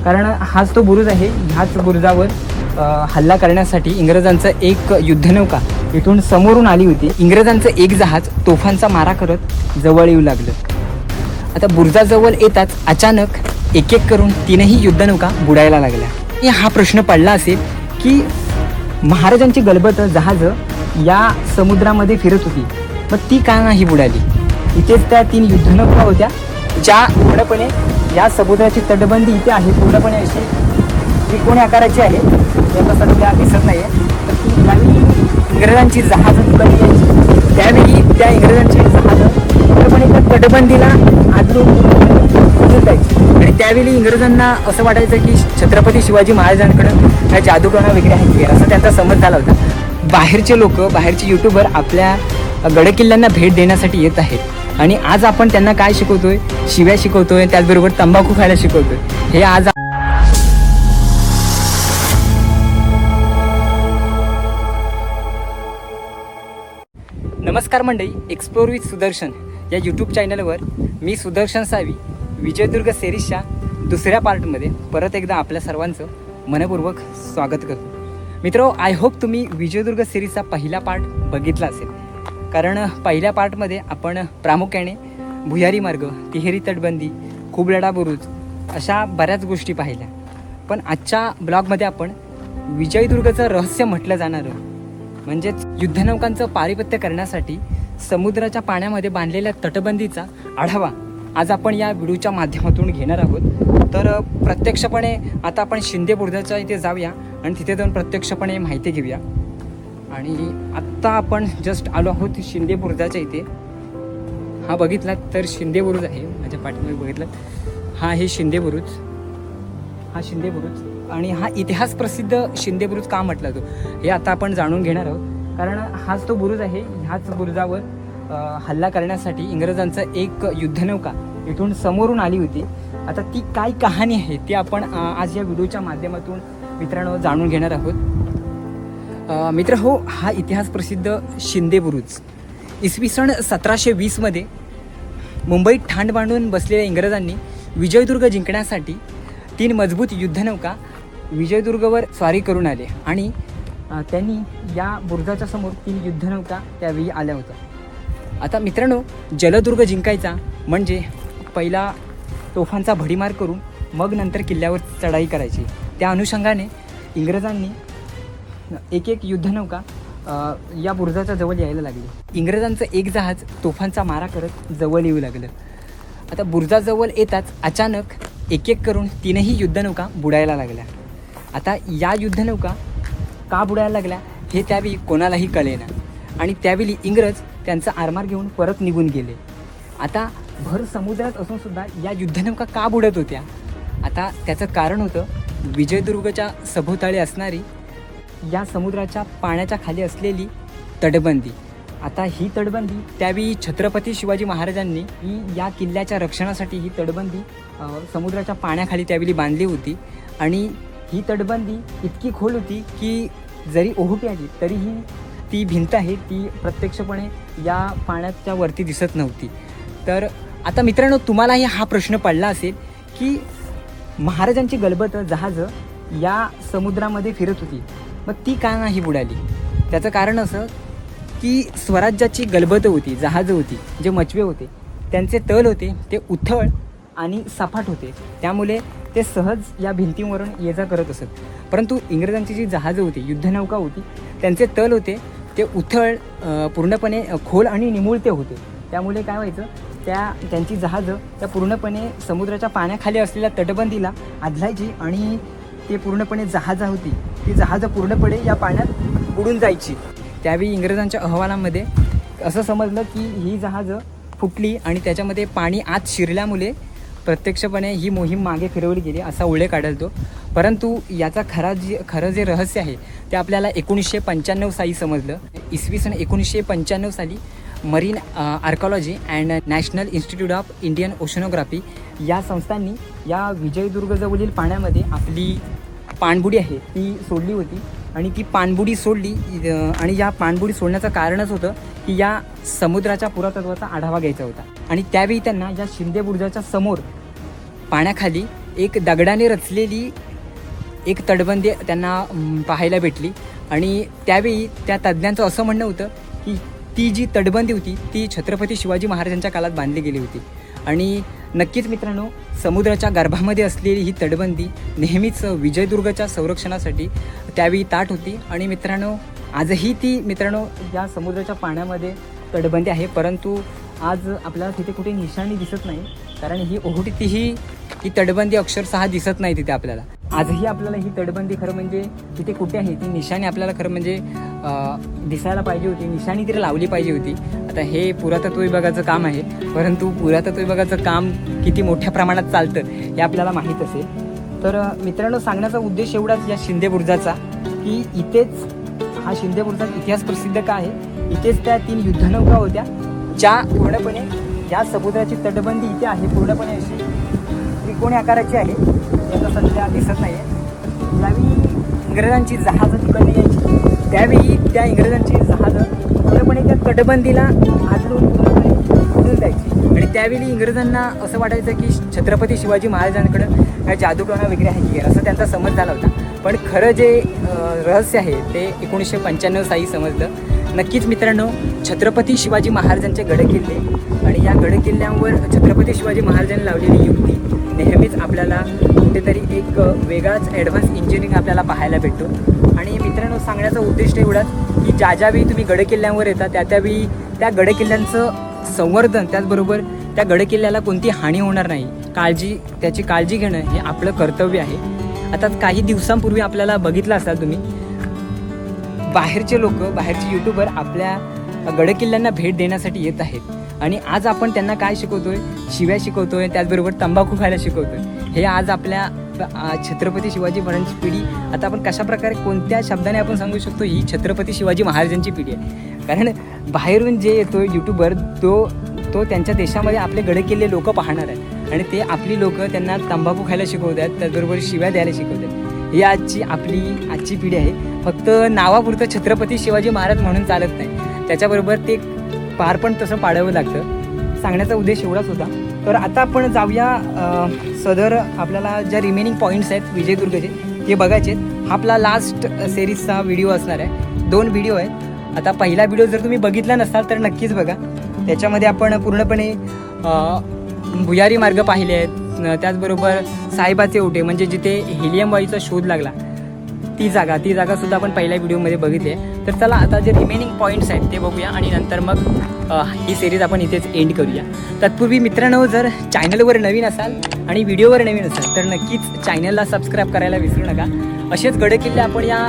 कारण हाच तो बुरुज आहे. ह्याच बुरुजावर हल्ला करण्यासाठी इंग्रजांचं एक युद्धनौका इथून समोरून आली होती. इंग्रजांचं एक जहाज तोफांचा मारा करत जवळ येऊ लागलं. आता बुरुजाजवळ येताच अचानक एक एक करून तीनही युद्धनौका बुडायला लागल्या. हा प्रश्न पडला असेल की महाराजांची गलबत जहाजं या समुद्रामध्ये फिरत होती, मग ती का नाही बुडाली? इथेच त्या 3 युद्धनौका होत्या ज्या पूर्णपणे या समुद्राची तटबंदी इथे आहे, पूर्णपणे अशी त्रिकोणी आकाराची आहे. याचा सध्या दिसत नाही आहे. तर ती ज्यावेळी इंग्रजांची जहाजं तुटली यायची त्यावेळी त्या इंग्रजांची जहाजं पूर्णपणे त्या तटबंदीला आदळून जायची. आणि त्यावेळी इंग्रजांना असं वाटायचं की छत्रपती शिवाजी महाराजांकडं काय जादूटोणा वगैरे आहे असं त्यांचा समज झाला होता. बाहेरचे लोक, बाहेरचे यूट्यूबर आपल्या गडकिल्ल्यांना भेट देण्यासाठी येत आहेत आणि आज आपण त्यांना काय शिकवतोय? शिव्या शिकवतोय, त्याचबरोबर तंबाखू खायला शिकवतोय. हे आज नमस्कार मंडळी, एक्सप्लोर विथ सुदर्शन या यूट्यूब चॅनलवर मी सुदर्शन सावी विजयदुर्ग सिरीजच्या दुसऱ्या पार्टमध्ये परत एकदा आपल्या सर्वांचं मनपूर्वक स्वागत करतो. मित्रो, आय होप तुम्ही विजयदुर्ग सिरीजचा पहिला पार्ट बघितला असेल. कारण पहिल्या पार्टमध्ये आपण प्रामुख्याने भुयारी मार्ग, तिहेरी तटबंदी, खुबलढा बुरुज अशा बऱ्याच गोष्टी पाहिल्या. पण आजच्या ब्लॉगमध्ये आपण विजयदुर्गचं रहस्य म्हटलं जाणारं म्हणजेच युद्धनौकांचं पारिपत्य करण्यासाठी समुद्राच्या पाण्यामध्ये बांधलेल्या तटबंदीचा आढावा आज आपण या व्हिडिओच्या माध्यमातून घेणार आहोत. तर प्रत्यक्षपणे आता आपण शिंदे बुरुजाच्या इथे जाऊया आणि तिथे जाऊन प्रत्यक्षपणे माहिती घेऊया. आणि आत्ता आपण जस्ट आलो आहोत शिंदे बुरुजाच्या इथे. हा बघितला तर शिंदे बुरुज आहे माझ्या पाठीमागे बघितलं. हा आहे शिंदे बुरुज, हा शिंदे बुरुज. आणि हा इतिहास प्रसिद्ध शिंदे बुरुज का म्हटला जातो हे आता आपण जाणून घेणार आहोत. कारण हाच तो बुरुज आहे. ह्याच बुरुजावर हल्ला करण्यासाठी इंग्रजांचं एक युद्धनौका इथून समोरून आली होती. आता ती काय कहाणी आहे ती आपण आज या व्हिडिओच्या माध्यमातून मित्रांनो जाणून घेणार आहोत. मित्र हो, हा इतिहास प्रसिद्ध शिंदे बुरुज इसवी सन 1720मध्ये मुंबईत ठाण बांधून बसलेल्या इंग्रजांनी विजयदुर्ग जिंकण्यासाठी 3 मजबूत युद्धनौका विजयदुर्गवर स्वारी करून आले आणि त्यांनी या बुरुजाच्या समोर 3 युद्धनौका त्यावेळी आल्या होत्या. आता मित्रांनो, जलदुर्ग जिंकायचा म्हणजे पहिला तोफांचा भडीमार करून मग नंतर किल्ल्यावर चढाई करायची. त्या अनुषंगाने इंग्रजांनी एक एक युद्धनौका या बुरुजाच्या जवळ यायला लागली. इंग्रजांचं एक जहाज तोफांचा मारा करत जवळ येऊ लागलं. आता बुरुजाजवळ येताच अचानक एक एक करून 3ही युद्धनौका बुडायला लागल्या. आता या युद्धनौका का बुडायला लागल्या हे त्यावेळी कोणालाही कळेना आणि त्यावेळी इंग्रज त्यांचा आरमार घेऊन परत निघून गेले. आता भर समुद्रात असून सुद्धा या युद्धनौका का बुडत होत्या? आता त्याचं कारण होतं विजयदुर्गच्या सभोवताली असणारी या समुद्राच्या पाण्याच्या खाली असलेली तटबंदी. आता ही तटबंदी त्यावेळी छत्रपती शिवाजी महाराजांनी ही या किल्ल्याच्या रक्षणासाठी ही तटबंदी समुद्राच्या पाण्याखाली त्यावेळी बांधली होती. आणि ही तटबंदी इतकी खोल होती की जरी ओहोटी आली तरीही ती भिंत आहे ती प्रत्यक्षपणे या पाण्याच्या वरती दिसत नव्हती. तर आता मित्रांनो, तुम्हालाही हा प्रश्न पडला असेल की महाराजांची गलबत जहाजं या समुद्रामध्ये फिरत होती, मग ती का नाही बुडाली? त्याचं कारण असं की स्वराज्याची गलबत होती, जहाजं होती, जे मचवे होते त्यांचे तल होते ते उथळ आणि सपाट होते, त्यामुळे ते सहज या भिंतीवरून ये जा करत असत. परंतु इंग्रजांची जी जहाजं होती, युद्धनौका होती, त्यांचे तल होते ते उथळ, पूर्णपणे खोल आणि निमुळते होते. त्यामुळे काय व्हायचं, त्यांची जहाजं त्या पूर्णपणे समुद्राच्या पाण्याखाली असलेल्या तटबंदीला आदलायची आणि ते पूर्णपणे जहाजं होती ती जहाजं पूर्णपणे या पाण्यात बुडून जायची. त्यावेळी इंग्रजांच्या अहवालामध्ये असं समजलं की ही जहाजं फुटली आणि त्याच्यामध्ये पाणी आत शिरल्यामुळे प्रत्यक्षपणे ही मोहीम मागे फिरवली गेली असा उल्लेख आढळतो. परंतु याचा खरं जे रहस्य आहे ते आपल्याला 1995 साली समजलं. इसवी सन 1995 साली marine archaeology and National Institute of Indian Oceanography या संस्थांनी या विजयदुर्गजवळील पाण्यामध्ये आपली पाणबुडी आहे ती सोडली होती. आणि ती पाणबुडी सोडली आणि या पाणबुडी सोडण्याचं कारणच होतं की या समुद्राच्या पुरातत्वाचा आढावा घ्यायचा होता. आणि त्यावेळी त्यांना या शिंदे बुरुजाच्या समोर पाण्याखाली एक दगडाने रचलेली एक तटबंदी त्यांना पाहायला भेटली. आणि त्यावेळी त्या तज्ज्ञांचं असं म्हणणं होतं की ती जी तटबंदी होती ती छत्रपती शिवाजी महाराजांच्या काळात बांधली गेली होती. आणि नक्कीच मित्रांनो, समुद्राच्या गर्भामध्ये असलेली ही तटबंदी नेहमीच विजयदुर्गच्या संरक्षणासाठी त्यावेळी ताट होती. आणि मित्रांनो, आजही ती मित्रांनो या समुद्राच्या पाण्यामध्ये तटबंदी आहे, परंतु आज आपल्याला तिथे कुठे निशाणी दिसत नाही, कारण ही ओहोटीतही ही तटबंदी अक्षरशः दिसत नाही तिथे आपल्याला. आजही आपल्याला ही तटबंदी खरं म्हणजे तिथे कुठे आहे ती निशाणी आपल्याला खरं म्हणजे दिसायला पाहिजे होती, निशाणी तिथे लावली पाहिजे होती. आता हे पुरातत्व विभागाचं काम आहे, परंतु पुरातत्व विभागाचं काम किती मोठ्या प्रमाणात चालतं हे आपल्याला माहीत असेल. तर मित्रांनो, सांगण्याचा उद्देश एवढाच या शिंदे बुरुजाचा की इथेच हा शिंदे बुरुजाचा इतिहास प्रसिद्ध का आहे. इथेच त्या 3 युद्धनौका होत्या ज्या पूर्णपणे या समुद्राची तटबंदी इथे आहे, पूर्णपणे अशी त्रिकोणी आकाराची आहे, याचा सध्या दिसत नाही आहे. त्यावेळी इंग्रजांची जहाजं तिकडे यायची, त्यावेळी त्या इंग्रजांची जहाजं पूर्णपणे त्या तटबंदीला आदळून उडून जायची. आणि त्यावेळी इंग्रजांना असं वाटायचं की छत्रपती शिवाजी महाराजांकडं काय जादूटोणा वगैरे आहे की असा त्यांचा समज झाला होता. पण खरं जे रहस्य आहे ते 1995 साली समजलं. नक्कीच मित्रांनो, छत्रपती शिवाजी महाराजांचे गडकिल्ले आणि या गडकिल्ल्यांवर छत्रपती शिवाजी महाराजांनी लावलेली युक्ती नेहमीच आपल्याला कुठेतरी एक वेगळाच ॲडव्हान्स इंजिनिअरिंग आपल्याला पाहायला भेटतो. आणि मित्रांनो, सांगण्याचा उद्देश एवढाच की ज्यावेळी तुम्ही गडकिल्ल्यांवर येता त्यावेळी त्या गडकिल्ल्यांचं संवर्धन, त्याचबरोबर त्या गडकिल्ल्याला कोणती हानी होणार नाही त्याची काळजी घेणं हे आपलं कर्तव्य आहे. आता काही दिवसांपूर्वी आपल्याला बघितलं असाल तुम्ही, बाहेरचे यूट्यूबर आपल्या गडकिल्ल्यांना भेट देण्यासाठी येत आहेत आणि आज आपण त्यांना काय शिकवतोय, शिव्या शिकवतोय, त्याचबरोबर तंबाखू खायला शिकवतोय. हे आज आपल्या छत्रपती शिवाजी महाराजांची पिढी, आता आपण कशा प्रकारे कोणत्या शब्दाने आपण सांगू शकतो ही छत्रपती शिवाजी महाराजांची पिढी आहे. कारण बाहेरून जे येतो यूट्यूबर तो त्यांच्या देशामध्ये आपले गडकिल्ले लोक पाहणार आहेत आणि ते आपली लोक त्यांना तंबाखू खायला शिकवतात, त्याचबरोबर शिव्या द्यायला शिकवतात. ही आजची पिढी आहे. फक्त नावापुरतं छत्रपती शिवाजी महाराज म्हणून चालत नाही, त्याच्याबरोबर ते पार पण तसं पाडावं लागतं. सांगण्याचा उद्देश एवढाच होता. तर आता आपण जाऊया सदर आपल्याला ज्या रिमेनिंग पॉईंट्स आहेत विजयदुर्गचे ते बघायचे. हा आपला लास्ट सिरीजचा व्हिडिओ असणार आहे. 2 व्हिडिओ आहेत. आता पहिला व्हिडिओ जर तुम्ही बघितला नसाल तर नक्कीच बघा. त्याच्यामध्ये आपण पूर्णपणे भुयारी मार्ग पाहिले आहेत, त्याचबरोबर साहेबाचे ओटे म्हणजे जिथे हिलियम वायूचा शोध लागला ती जागा सुद्धा आपण पहिल्या व्हिडिओमध्ये बघितली आहे. तर चला आता जे रिमेनिंग पॉईंट्स आहेत ते बघूया आणि नंतर मग ही सिरीज आपण इथेच एंड करूया. तत्पूर्वी मित्रांनो, जर चॅनलवर नवीन असाल आणि व्हिडिओवर नवीन असाल तर नक्कीच चॅनलला सबस्क्राईब करायला विसरू नका. असेच गडकिल्ले आपण या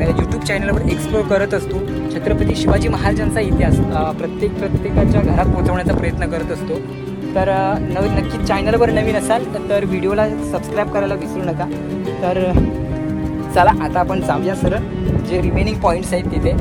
यूट्यूब चॅनलवर एक्सप्लोर करत असतो. छत्रपती शिवाजी महाराजांचा इतिहास प्रत्येकाच्या घरात पोहोचवण्याचा प्रयत्न करत असतो. तर नक्कीच चॅनलवर नवीन असाल तर व्हिडिओला सबस्क्राईब करायला विसरू नका. तर चला आता आपण जाऊया सरळ जे रिमेनिंग पॉईंट्स आहेत तिथे.